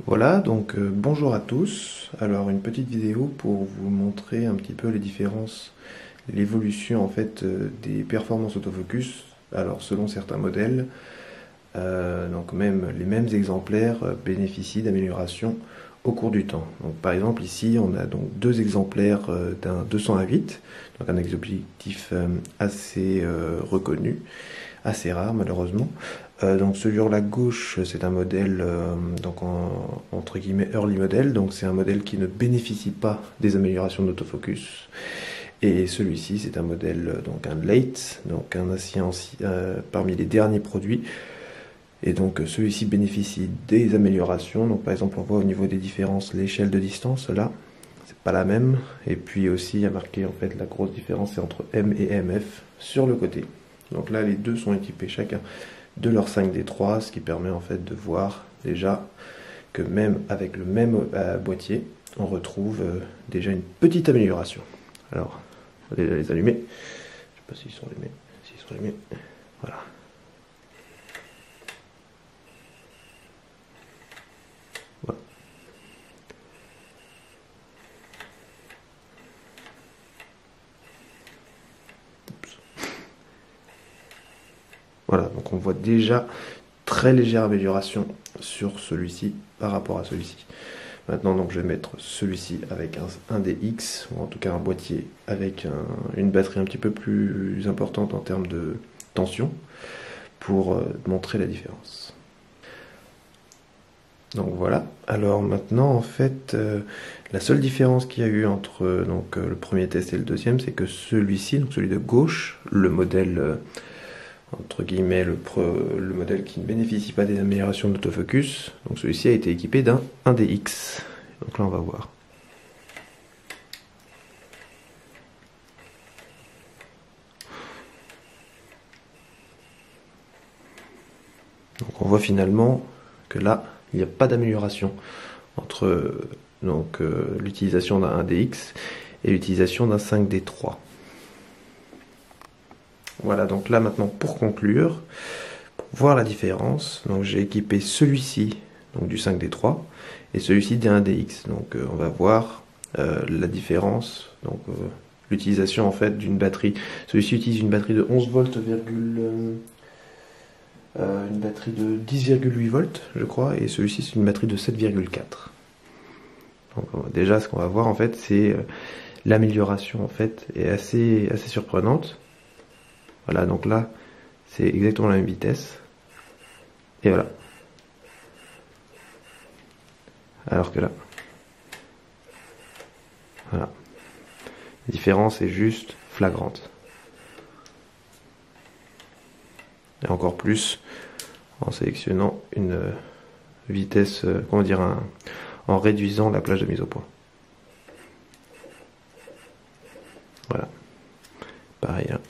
Voilà, donc bonjour à tous. Alors une petite vidéo pour vous montrer un petit peu les différences, l'évolution en fait des performances autofocus. Alors selon certains modèles, donc même les mêmes exemplaires bénéficient d'améliorations au cours du temps. Donc par exemple ici on a donc deux exemplaires d'un 200-8, donc un objectif assez reconnu, assez rare malheureusement. Donc celui sur la gauche, c'est un modèle donc entre guillemets early model, donc c'est un modèle qui ne bénéficie pas des améliorations d'autofocus. Et celui-ci, c'est un modèle donc un late, donc un ancien parmi les derniers produits. Et donc celui-ci bénéficie des améliorations. Donc par exemple, on voit au niveau des différences l'échelle de distance là, c'est pas la même. Et puis aussi, il y a marqué en fait la grosse différence c'est entre M et MF sur le côté. Donc là, les deux sont équipés chacun de leur 5D3, ce qui permet en fait de voir déjà que même avec le même boîtier, on retrouve déjà une petite amélioration. Alors, on va déjà les allumer. Je ne sais pas s'ils sont allumés. S'ils sont allumés, voilà. Voilà. Voilà, donc on voit déjà très légère amélioration sur celui-ci par rapport à celui-ci. Maintenant, donc, je vais mettre celui-ci avec un DX, ou en tout cas un boîtier avec une batterie un petit peu plus importante en termes de tension, pour montrer la différence. Donc voilà, alors maintenant en fait, la seule différence qu'il y a eu entre le premier test et le deuxième, c'est que celui-ci, donc celui de gauche, le modèle entre guillemets le modèle qui ne bénéficie pas des améliorations d'autofocus, donc celui-ci a été équipé d'un 1DX. Donc là on va voir. Donc on voit finalement que là, il n'y a pas d'amélioration entre l'utilisation d'un 1DX et l'utilisation d'un 5D3. Voilà, donc là maintenant pour conclure, pour voir la différence, donc j'ai équipé celui-ci donc du 5D3 et celui-ci des 1DX. Donc on va voir la différence, donc l'utilisation en fait d'une batterie. Celui-ci utilise une batterie de 11 volts, une batterie de 10,8 volts je crois, et celui-ci c'est une batterie de 7,4. Donc déjà ce qu'on va voir en fait c'est l'amélioration en fait est assez surprenante. Voilà, donc là, c'est exactement la même vitesse. Et voilà. Alors que là, voilà. La différence est juste flagrante. Et encore plus en sélectionnant une vitesse, en réduisant la plage de mise au point. Voilà. Pareil, hein.